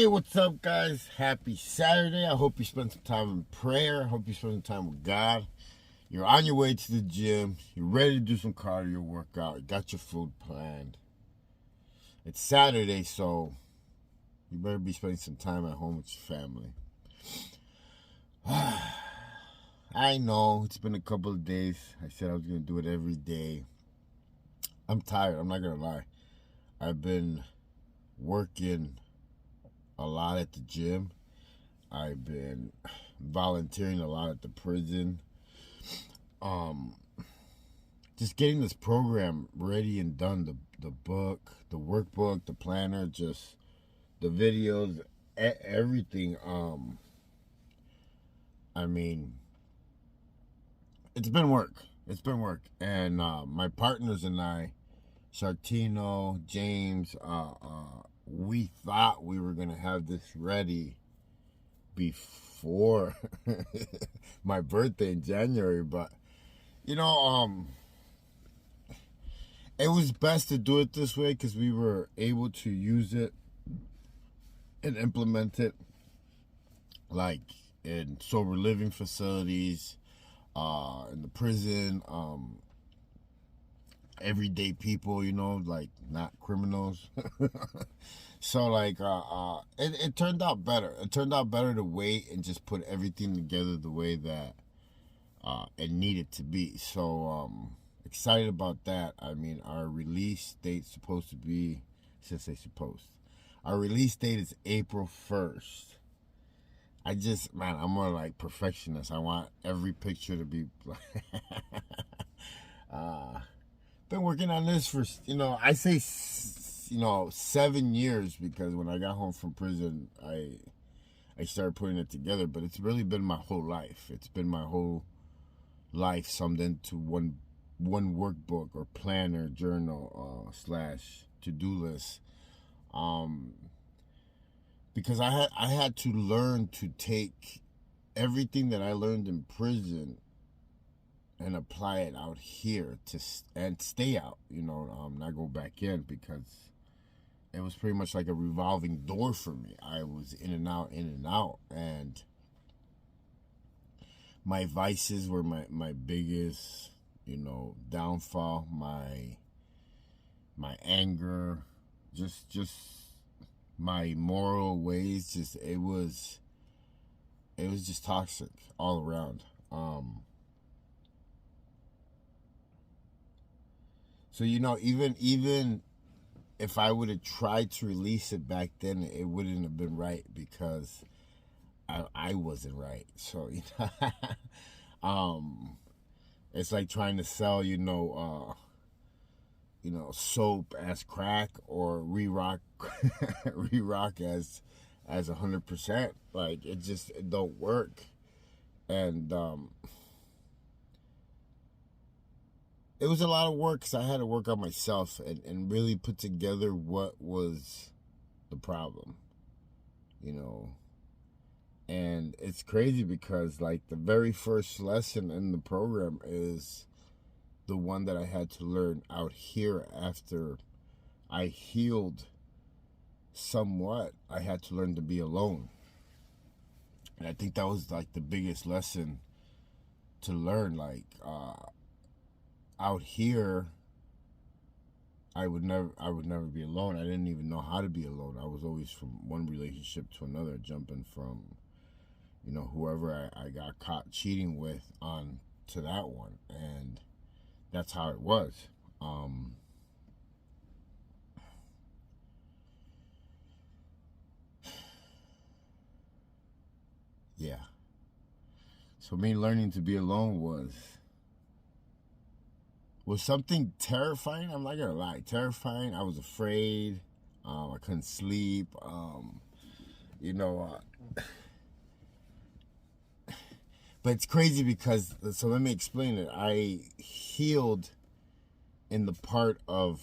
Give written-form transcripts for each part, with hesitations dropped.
Hey, what's up, guys? Happy Saturday. I hope you spend some time in prayer. I hope you spend some time with God. You're on your way to the gym. You're ready to do some cardio workout. You got your food planned. It's Saturday, so you better be spending some time at home with your family. I know it's been a couple of days. I said I was going to do it every day. I'm tired. I'm not going to lie. I've been working a lot at the gym. I've been volunteering a lot at the prison. Just getting this program ready and done. The book, the workbook, the planner, just the videos, everything. I mean, it's been work. It's been work. And my partners and I, Shartino, James, we thought we were going to have this ready before my birthday in January, but it was best to do it this way because we were able to use it and implement it like in sober living facilities, in the prison, everyday people, like not criminals. So like it turned out better. It turned out better to wait and just put everything together the way that it needed to be. So excited about that. I mean, our release date's supposed to be, since they supposed, our release date is April 1st. I'm more like perfectionist. I want every picture to be been working on this for, I say 7 years, because when I got home from prison, I started putting it together, but it's really been my whole life. It's been my whole life summed into one workbook or planner, journal, / to-do list. Because I had to learn to take everything that I learned in prison and apply it out here and stay out, not go back in, because it was pretty much like a revolving door for me. I was in and out, and my vices were my biggest, downfall. My anger, just my moral ways, it was just toxic all around. So even if I would have tried to release it back then, it wouldn't have been right, because I wasn't right. So it's like trying to sell soap as crack, or re-rock as 100%. Like it don't work. And it was a lot of work, because I had to work on myself and really put together what was the problem, And it's crazy because, like, the very first lesson in the program is the one that I had to learn out here after I healed somewhat. I had to learn to be alone. And I think that was, like, the biggest lesson to learn. Like, out here, I would never be alone. I didn't even know how to be alone. I was always from one relationship to another, jumping from, whoever I got caught cheating with on to that one. And that's how it was. Yeah. So me learning to be alone was something terrifying. I'm not gonna lie, terrifying. I was afraid. I couldn't sleep. But it's crazy because, so let me explain it. I healed in the part of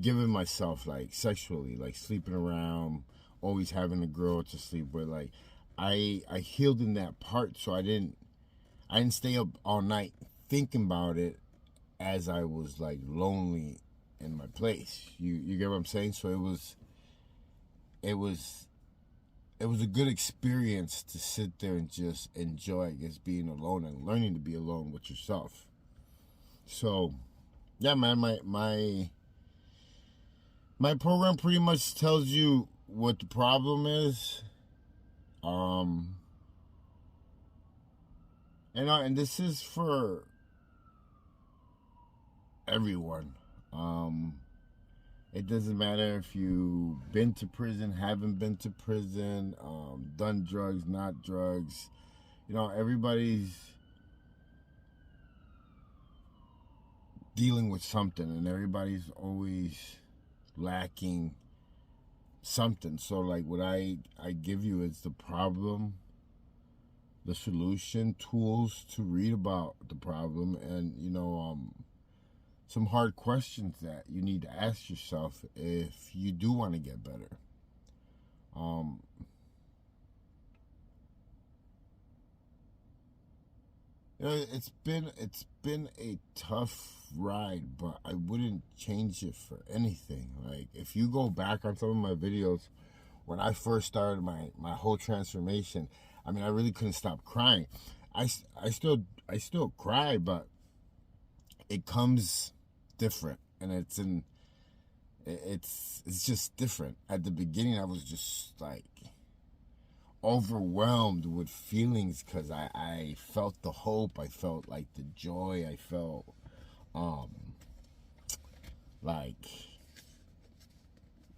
giving myself, like, sexually, like sleeping around, always having a girl to sleep with. Like, I healed in that part, so I didn't stay up all night thinking about it as I was, like, lonely in my place. You get what I'm saying? So it was it was a good experience to sit there and just enjoy, I guess, being alone and learning to be alone with yourself. So, yeah, man, my program pretty much tells you what the problem is. And this is for everyone. It doesn't matter if you've been to prison, haven't been to prison, done drugs, not drugs. Everybody's dealing with something, and everybody's always lacking something. So, like, what I give you is the problem, the solution, tools to read about the problem, and some hard questions that you need to ask yourself if you do want to get better. It's been a tough ride, but I wouldn't change it for anything. Like, if you go back on some of my videos when I first started my whole transformation, I mean, I really couldn't stop crying. I still cry, but it comes different, and it's just different. At the beginning, I was just like overwhelmed with feelings because I felt the hope, I felt like the joy, I felt like,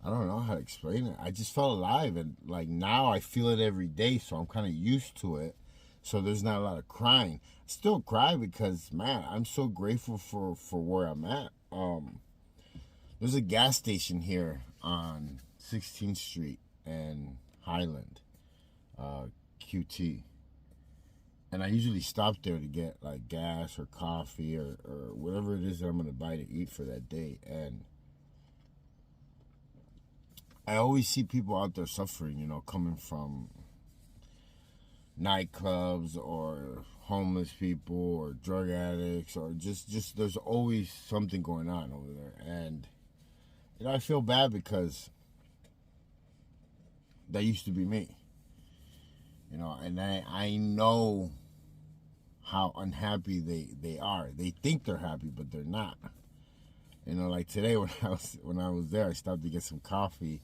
I don't know how to explain it. I just felt alive, and like now I feel it every day, so I'm kind of used to it. So there's not a lot of crying. I still cry because, man, I'm so grateful for where I'm at. There's a gas station here on 16th Street and Highland, QT. And I usually stop there to get like gas or coffee or whatever it is that I'm going to buy to eat for that day. And I always see people out there suffering, coming from nightclubs or homeless people or drug addicts, or just there's always something going on over there. And I feel bad because that used to be me, and I know how unhappy they are. They think they're happy, but they're not. Like today when I was there, I stopped to get some coffee,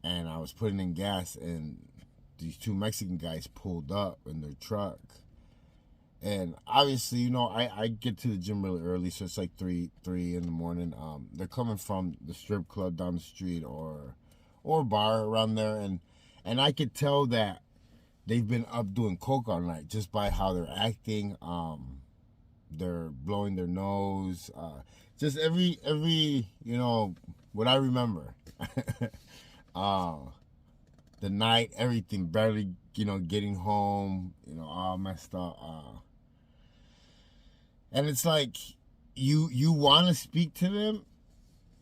and I was putting in gas, and these two Mexican guys pulled up in their truck. And obviously, I get to the gym really early, so it's like 3 in the morning. They're coming from the strip club down the street or bar around there, and I could tell that they've been up doing coke all night just by how they're acting. They're blowing their nose. Just every what I remember. The night, everything, barely getting home, all messed up. And it's like you want to speak to them,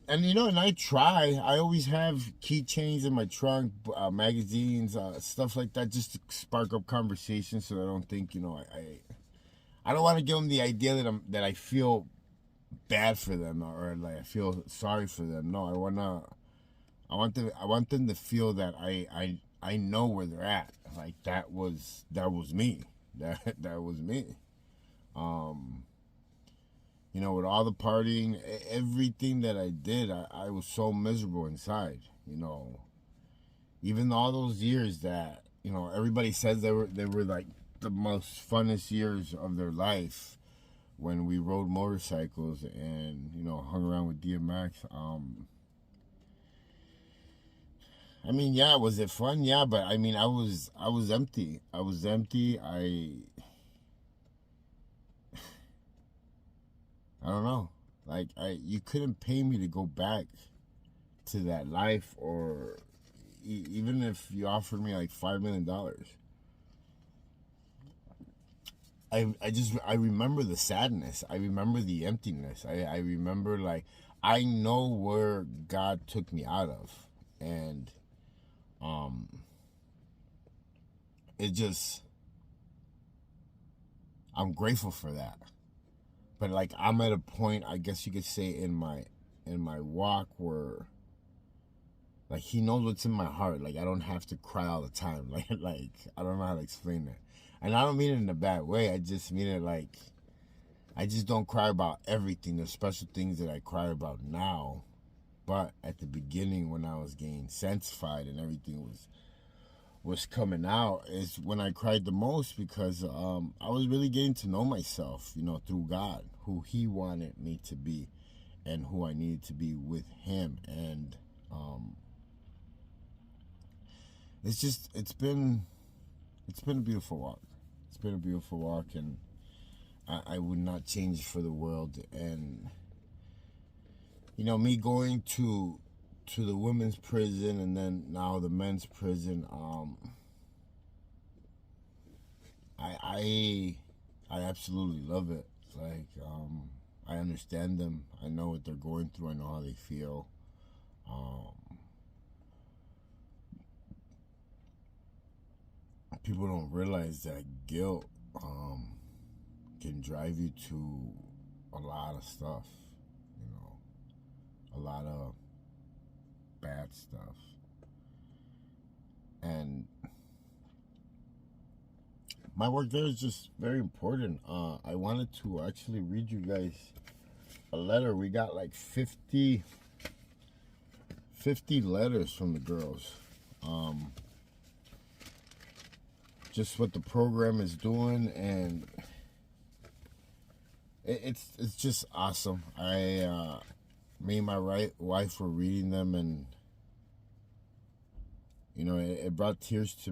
and and I try. I always have keychains in my trunk, magazines, stuff like that, just to spark up conversation, so I don't think I don't want to give them the idea that I feel bad for them, or like I feel sorry for them. No, I want them to feel that I know where they're at. Like that was me. That was me. With all the partying, everything that I did, I was so miserable inside. Even all those years that everybody says they were like the most funnest years of their life, when we rode motorcycles and hung around with DMX. I mean, yeah, was it fun? Yeah, but I mean, I was empty. I was empty. I don't know. Like, you couldn't pay me to go back to that life, or even if you offered me like $5 million. I remember the sadness. I remember the emptiness. I remember, like, I know where God took me out of, and it just, I'm grateful for that. But like, I'm at a point, I guess you could say, in my walk where Like, he knows what's in my heart. Like, I don't have to cry all the time. Like I don't know how to explain that. And I don't mean it in a bad way. I just mean it like, I just don't cry about everything. There's special things that I cry about now. But at the beginning, when I was getting sensified and everything was coming out, is when I cried the most, because I was really getting to know myself, through God, who he wanted me to be and who I needed to be with him. And it's been a beautiful walk. It's been a beautiful walk, and I would not change it for the world. And me going to the women's prison and then now the men's prison, I absolutely love it. Like, I understand them. I know what they're going through. I know how they feel. People don't realize that guilt can drive you to a lot of stuff, a lot of bad stuff. And my work there is just very important. I wanted to actually read you guys a letter. We got like 50 letters from the girls. Just what the program is doing, and it's just awesome. Me and my wife were reading them, and it brought tears to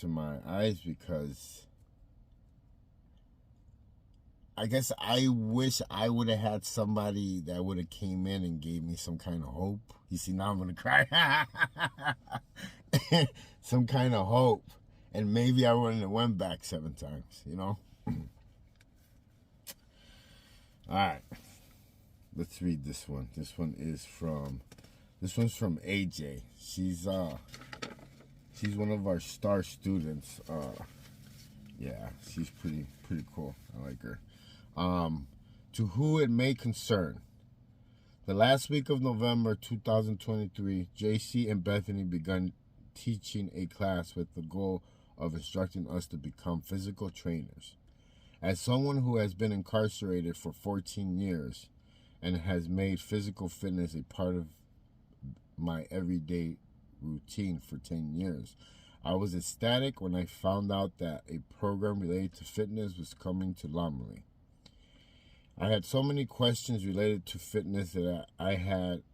my eyes, because I guess I wish I would have had somebody that would have came in and gave me some kind of hope. You see, now I'm gonna cry. Some kind of hope, and maybe I wouldn't have went back 7 times. All right, let's read this one. This one's from AJ. She's one of our star students. Yeah, she's pretty cool. I like her. To who it may concern. The last week of November 2023, JC and Bethany began teaching a class with the goal of instructing us to become physical trainers. As someone who has been incarcerated for 14 years and has made physical fitness a part of my everyday routine for 10 years, I was ecstatic when I found out that a program related to fitness was coming to Lomley. I had so many questions related to fitness that I had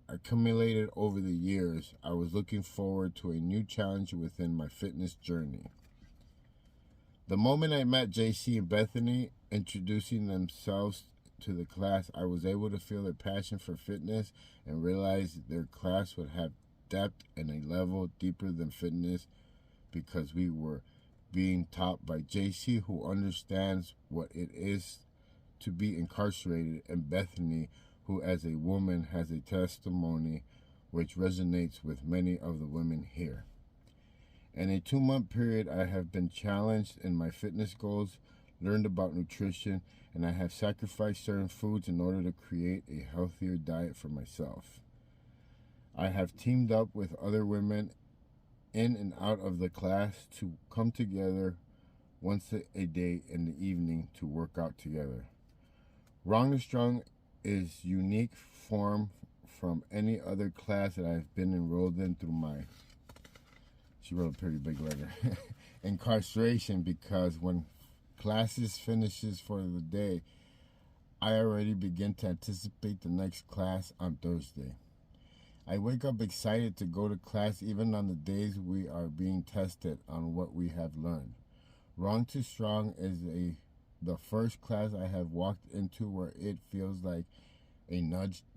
accumulated over the years. I was looking forward to a new challenge within my fitness journey. The moment I met JC and Bethany introducing themselves to the class, I was able to feel their passion for fitness and realize their class would have depth and a level deeper than fitness, because we were being taught by JC, who understands what it is to be incarcerated, and Bethany, who as a woman has a testimony which resonates with many of the women here. In a 2-month period, I have been challenged in my fitness goals, learned about nutrition, and I have sacrificed certain foods in order to create a healthier diet for myself. I have teamed up with other women in and out of the class to come together once a day in the evening to work out together. Wrong and Strong is unique form from any other class that I've been enrolled in through my, she wrote a pretty big letter, incarceration, because when classes finishes for the day, I already begin to anticipate the next class on Thursday. I wake up excited to go to class even on the days we are being tested on what we have learned. Wrong to Strong is the first class I have walked into where it feels like a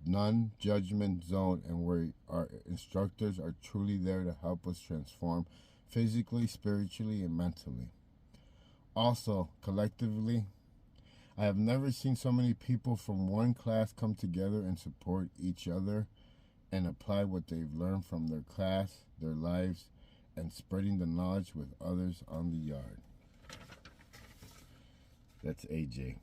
non-judgment zone, and where our instructors are truly there to help us transform physically, spiritually, and mentally. Also, collectively, I have never seen so many people from one class come together and support each other and apply what they've learned from their class, their lives, and spreading the knowledge with others on the yard. That's AJ.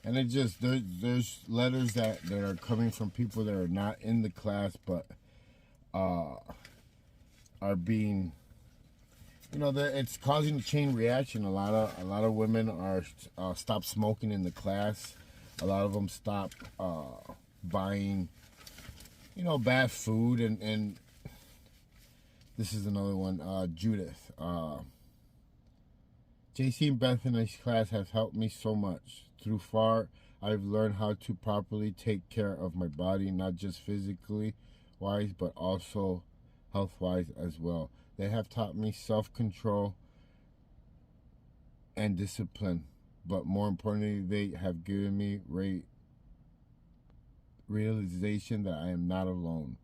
And it just there's letters that are coming from people that are not in the class, but are being, it's causing a chain reaction. A lot of women are stop smoking in the class. A lot of them stop buying, bad food, and this is another one. Judith, JC and Bethany's class has helped me so much. Through far, I've learned how to properly take care of my body, not just physically wise, but also health wise as well. They have taught me self-control and discipline, but more importantly, they have given me realization that I am not alone.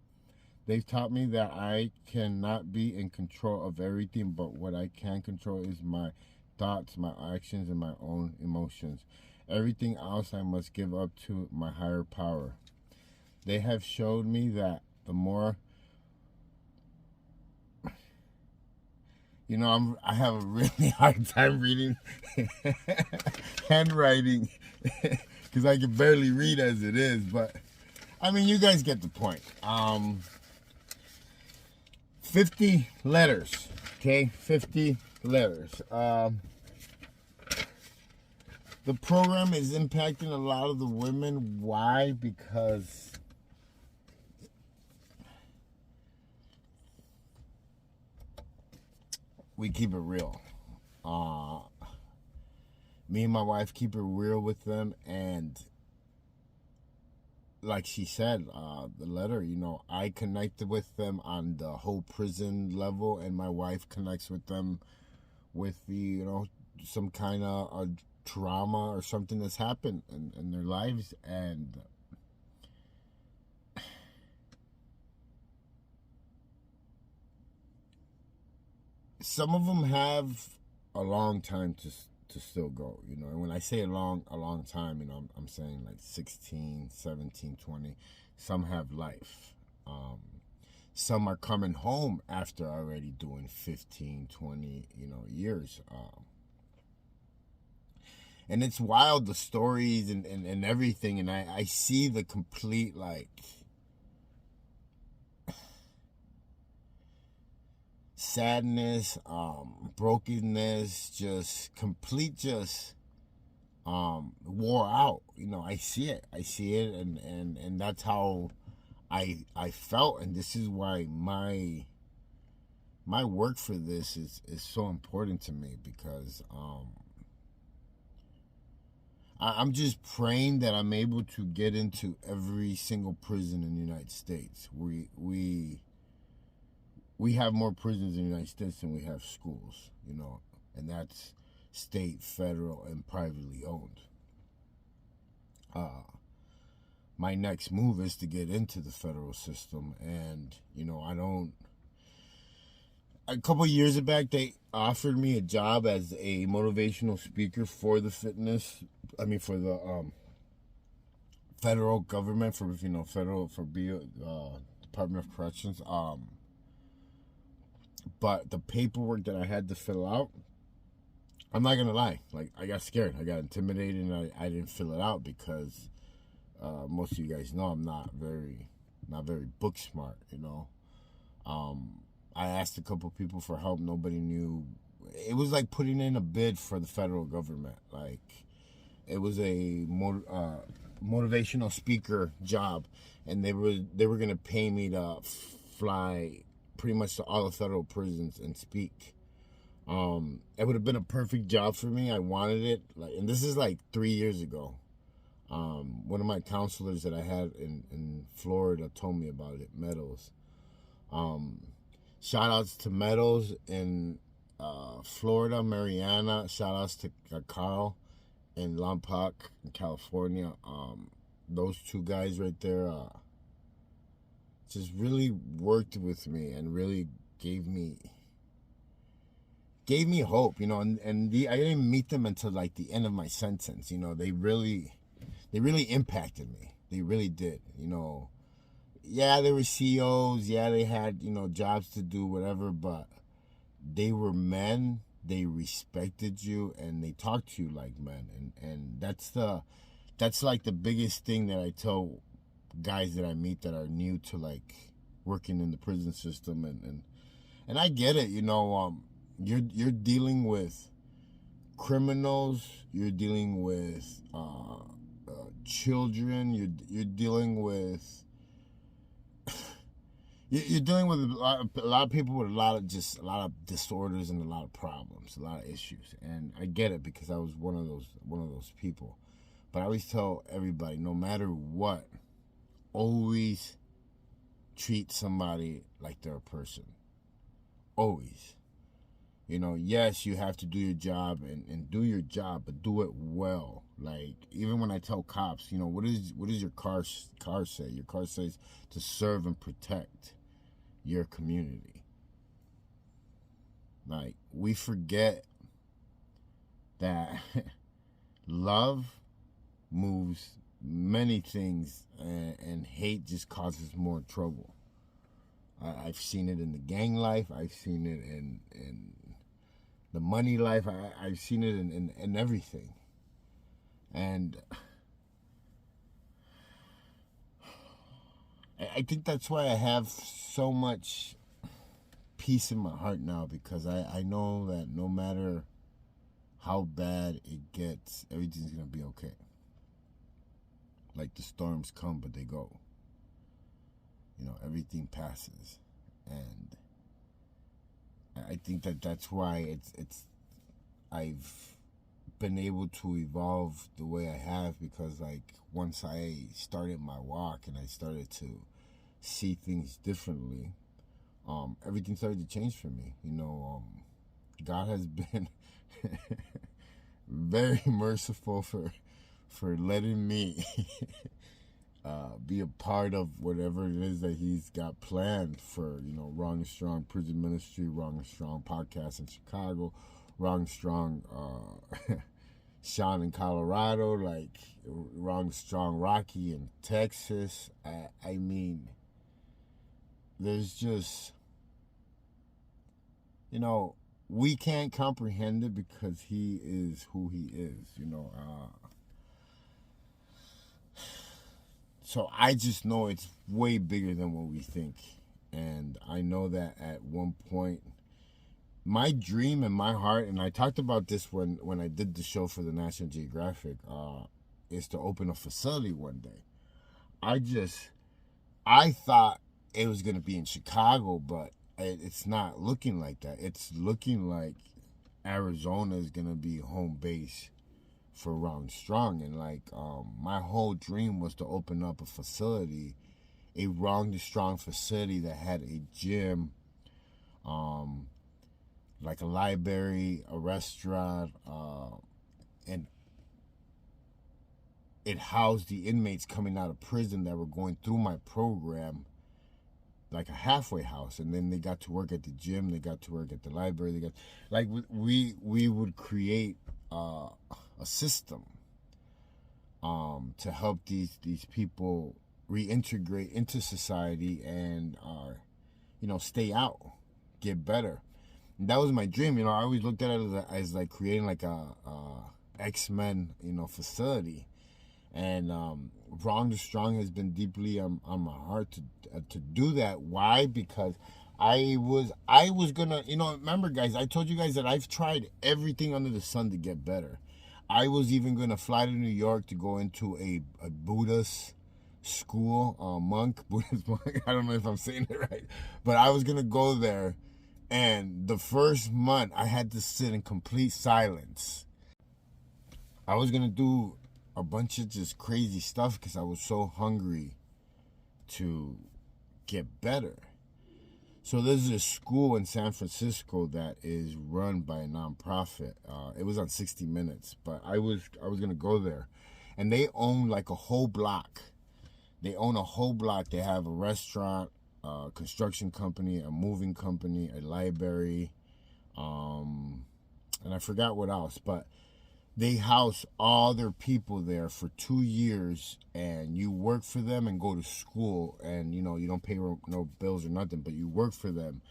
They've taught me that I cannot be in control of everything, but what I can control is my thoughts, my actions, and my own emotions. Everything else I must give up to my higher power. They have showed me that the more I have a really hard time reading handwriting because I can barely read as it is, but I mean, you guys get the point. 50 letters, okay? 50 letters. The program is impacting a lot of the women. Why? Because we keep it real. Me and my wife keep it real with them, and like she said, the letter, I connected with them on the whole prison level, and my wife connects with them with the, some kind of trauma or something that's happened in their lives. And some of them have a long time to still go, and when I say a long time, I'm saying like 16, 17, 20. Some have life. Some are coming home after already doing 15, 20, years. And it's wild, the stories and everything, and I see the complete, like, sadness, brokenness, just complete, wore out. I see it, and that's how I felt, and this is why my work for this is so important to me, because I'm just praying that I'm able to get into every single prison in the United States. We have more prisons in the United States than we have schools, and that's state, federal, and privately owned. My next move is to get into the federal system, and a couple of years back, they offered me a job as a motivational speaker for the for the federal government, for Department of Corrections. But the paperwork that I had to fill out, I'm not gonna lie, like, I got scared, I got intimidated, and I didn't fill it out because most of you guys know I'm not very book smart. I asked a couple people for help. Nobody knew. It was like putting in a bid for the federal government. Like, it was a motivational speaker job, and they were gonna pay me to fly pretty much to all the federal prisons and speak. It would have been a perfect job for me. I wanted it, and this is like 3 years ago. One of my counselors that I had in Florida told me about it, Meadows. Shout outs to Meadows in Florida, Mariana. Shout outs to Carl in Lompoc, in California. Those two guys right there just really worked with me and really gave me hope, and I didn't meet them until like the end of my sentence. They really impacted me. They really did. Yeah, they were CEOs. Yeah, they had, jobs to do, whatever, but they were men. They respected you, and they talked to you like men. And that's the that's like the biggest thing that I tell guys that I meet that are new to like working in the prison system, and I get it, you're dealing with criminals, you're dealing with children, you're dealing with you're dealing with a lot of people with a lot of disorders and a lot of problems, a lot of issues, and I get it because I was one of those people. But I always tell everybody, no matter what, always treat somebody like they're a person. Always. Yes, you have to do your job and do your job, but do it well. Like, even when I tell cops, what does your car say? Your car says to serve and protect your community. Like, we forget that love moves many things, and hate just causes more trouble. I've seen it in the gang life. I've seen it in the money life. I've seen it in everything. And I think that's why I have so much peace in my heart now, because I know that no matter how bad it gets, everything's going to be okay. Like, the storms come, but they go. Everything passes. And I think that's why I've been able to evolve the way I have, because like once I started my walk and I started to see things differently, everything started to change for me. God has been very merciful for letting me be a part of whatever it is that he's got planned for, Wrong and Strong Prison Ministry, Wrong and Strong Podcast in Chicago, Wrong and Strong Sean in Colorado, like Wrong and Strong Rocky in Texas. I mean, there's just, we can't comprehend it because he is who he is, So I just know it's way bigger than what we think. And I know that at one point, my dream in my heart, and I talked about this when I did the show for the National Geographic, is to open a facility one day. I thought it was going to be in Chicago, but it's not looking like that. It's looking like Arizona is going to be home base for Wrong Strong. And like my whole dream was to open up a facility, a Wrong Strong facility that had a gym, like a library, a restaurant, and it housed the inmates coming out of prison that were going through my program, like a halfway house. And then they got to work at the gym, they got to work at the library, they got, like, we would create a system to help these people reintegrate into society and stay out, get better. And that was my dream. I always looked at it as like creating like a X-Men facility. And Wrong to Strong has been deeply on my heart to do that. Why? Because I was gonna, remember guys, I told you guys that I've tried everything under the sun to get better. I was even gonna fly to New York to go into a Buddhist school, Buddhist monk. I don't know if I'm saying it right, but I was gonna go there, and the first month I had to sit in complete silence. I was gonna do a bunch of just crazy stuff because I was so hungry to get better. So there's a school in San Francisco that is run by a nonprofit. It was on 60 Minutes, but I was gonna go there, and they own like a whole block. They own a whole block. They have a restaurant, a construction company, a moving company, a library, and I forgot what else, but they house all their people there for 2 years, and you work for them and go to school, and you don't pay no bills or nothing, but you work for them,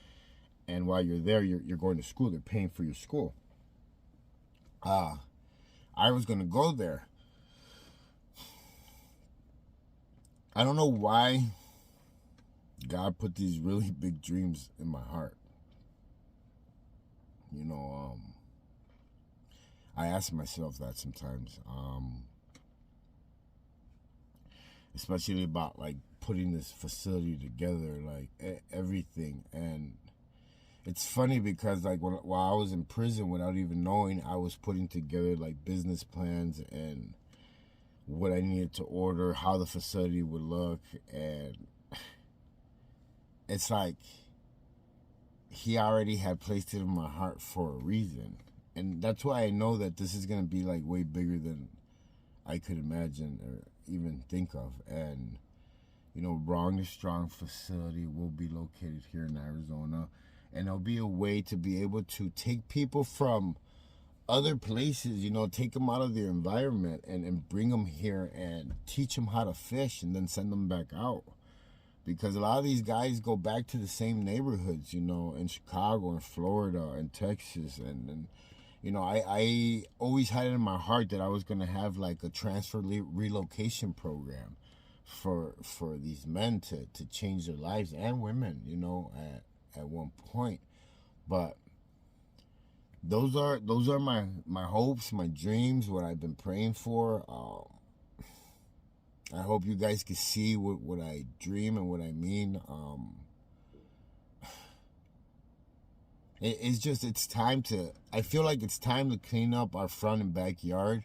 and while you're there, you're going to school. They're paying for your school. I was gonna go there, I don't know why God put these really big dreams in my heart. You know, I ask myself that sometimes, especially about like putting this facility together, like everything. And it's funny because like while I was in prison, without even knowing, I was putting together like business plans and what I needed to order, how the facility would look, and it's like he already had placed it in my heart for a reason. And that's why I know that this is going to be like way bigger than I could imagine or even think of. And, you know, Wrong is Strong facility will be located here in Arizona. And it'll be a way to be able to take people from other places, you know, take them out of their environment and bring them here and teach them how to fish and then send them back out. Because a lot of these guys go back to the same neighborhoods, you know, in Chicago and Florida and Texas. And you know, I always had it in my heart that I was going to have like a transfer relocation program for these men to change their lives, and women, you know, at one point. But those are my hopes, my dreams, what I've been praying for. I hope you guys can see what I dream and what I mean. It's time to, I feel like it's time to clean up our front and backyard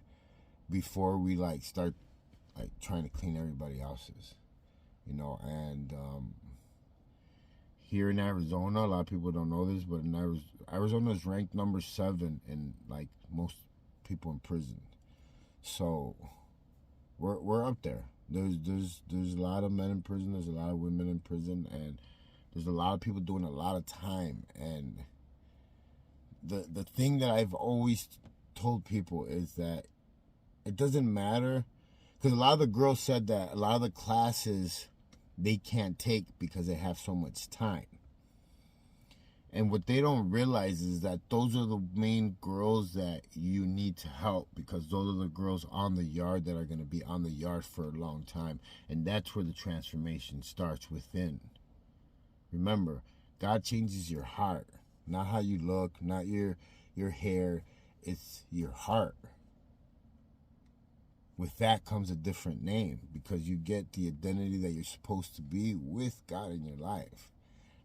before we like start like trying to clean everybody else's, you know. And here in Arizona, a lot of people don't know this, but in Arizona is ranked number 7 in like most people in prison. So we're up there. There's a lot of men in prison. There's a lot of women in prison, and there's a lot of people doing a lot of time. And the thing that I've always told people is that it doesn't matter, because a lot of the girls said that a lot of the classes they can't take because they have so much time. And what they don't realize is that those are the main girls that you need to help, because those are the girls on the yard that are going to be on the yard for a long time. And that's where the transformation starts, within. Remember, God changes your heart, not how you look, not your hair. It's your heart. With that comes a different name, because you get the identity that you're supposed to be with God in your life,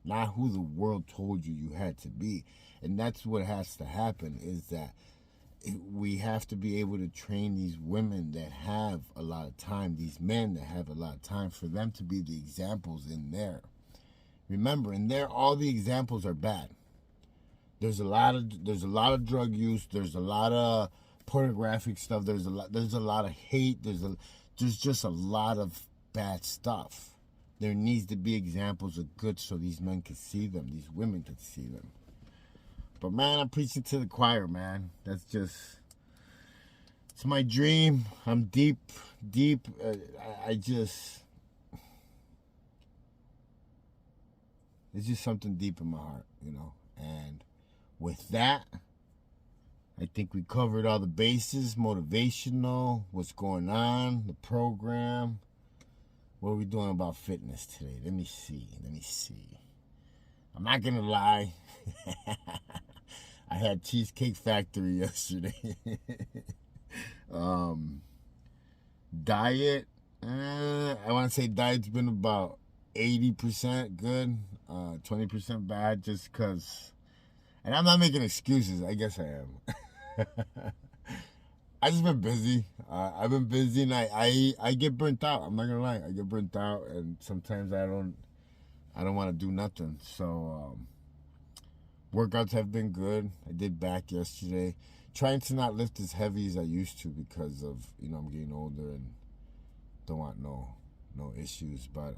not who the world told you had to be. And that's what has to happen, is that we have to be able to train these women that have a lot of time, these men that have a lot of time, for them to be the examples in there. Remember, in there, all the examples are bad. There's a lot of drug use. There's a lot of pornographic stuff. There's a lot of hate. There's just a lot of bad stuff. There needs to be examples of good, so these men can see them, these women can see them. But man, I'm preaching to the choir, man. That's just, it's my dream. I'm deep. It's just something deep in my heart, you know. And with that, I think we covered all the bases, motivational, what's going on, the program. What are we doing about fitness today? Let me see. I'm not going to lie. I had Cheesecake Factory yesterday. Diet, I want to say diet's been about 80% good, 20% bad, just because, and I'm not making excuses, I guess I am. I just been busy. I've been busy, and I get burnt out. I'm not gonna lie, I get burnt out, and sometimes I don't want to do nothing. So workouts have been good. I did back yesterday. Trying to not lift as heavy as I used to, because of, you know, I'm getting older and don't want no issues. But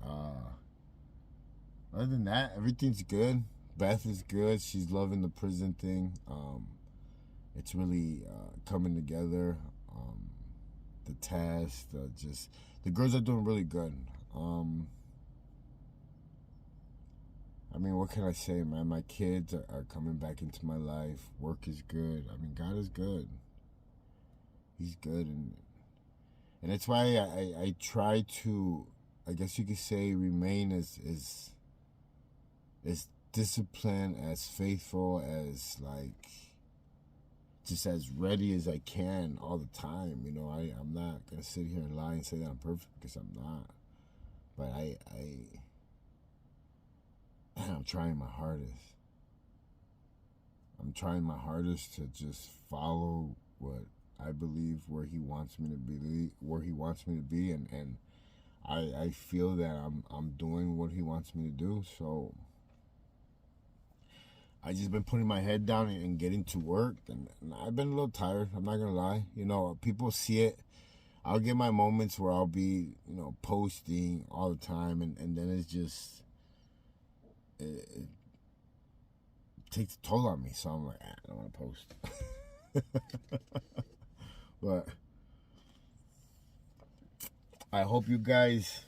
other than that, everything's good. Beth is good. She's loving the prison thing. It's really coming together. The test, just the girls are doing really good. I mean, what can I say, man? My kids are coming back into my life. Work is good. I mean, God is good. He's good, and that's why I try to I guess you could say, remain as disciplined, as faithful, as like just as ready as I can all the time. You know, I'm not gonna sit here and lie and say that I'm perfect, because I'm not. But I'm trying my hardest. I'm trying my hardest to just follow what I believe where he wants me to be, and I feel that I'm doing what he wants me to do. So I just been putting my head down and getting to work, and I've been a little tired. I'm not gonna lie. You know, people see it. I'll get my moments where I'll be, you know, posting all the time, and then it's just it takes a toll on me. So I'm like, I don't want to post. But I hope you guys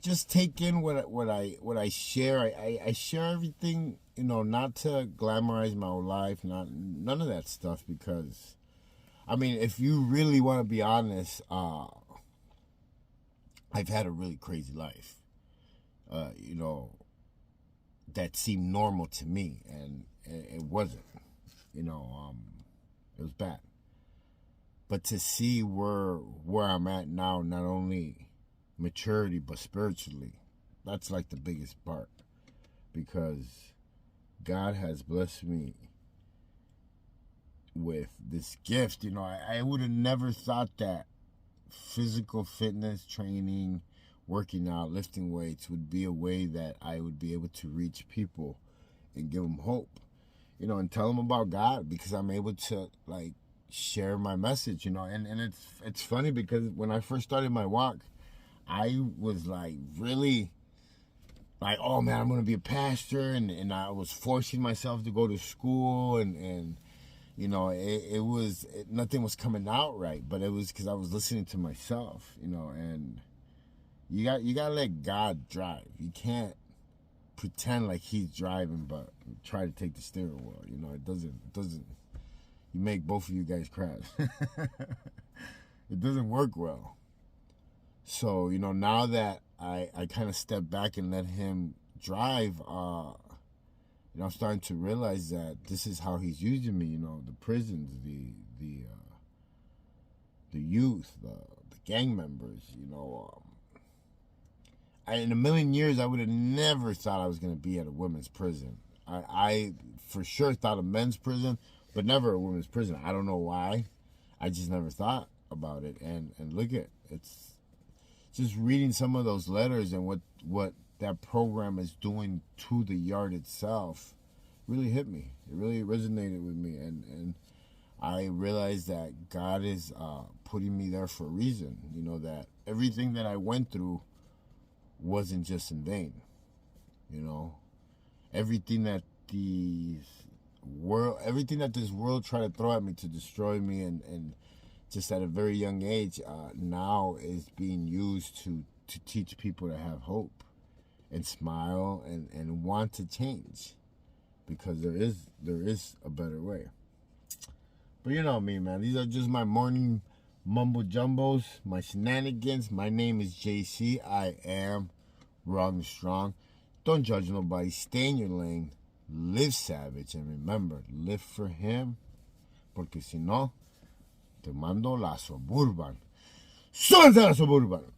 just take in what I share. I share everything, you know, not to glamorize my whole life, none of that stuff, because I mean, if you really want to be honest, I've had a really crazy life, you know, that seemed normal to me, and it wasn't, you know, it was bad. But to see where I'm at now, not only maturity but spiritually, that's like the biggest part, because God has blessed me with this gift. You know, I would have never thought that physical fitness training, working out, lifting weights would be a way that I would be able to reach people and give them hope, you know, and tell them about God, because I'm able to like share my message, you know. And it's funny, because when I first started my walk, I was like really like, oh man, I'm gonna be a pastor, and I was forcing myself to go to school, and you know, nothing was coming out right, but it was because I was listening to myself, you know. And you gotta let God drive. You can't pretend like he's driving but try to take the steering wheel, you know. It doesn't you make both of you guys crash. It doesn't work well. So, you know, now that I kind of step back and let him drive, you know, I'm starting to realize that this is how he's using me, you know, the prisons, the youth, the gang members, you know. In a million years, I would have never thought I was going to be at a women's prison. I for sure thought of men's prison, but never a women's prison. I don't know why. I just never thought about it. And look at, it's just reading some of those letters and what that program is doing to the yard itself really hit me. It really resonated with me. And I realized that God is putting me there for a reason. You know, that everything that I went through wasn't just in vain. You know, everything that this world tried to throw at me to destroy me, and just at a very young age, now is being used to teach people to have hope and smile and want to change, because there is a better way. But you know me, man. These are just my morning mumbo jumbos, my shenanigans. My name is JC. I am raw and strong. Don't judge nobody. Stay in your lane. Live savage. And remember, live for him. Porque si no, te mando la Suburban. ¡Súbanse a la Suburban!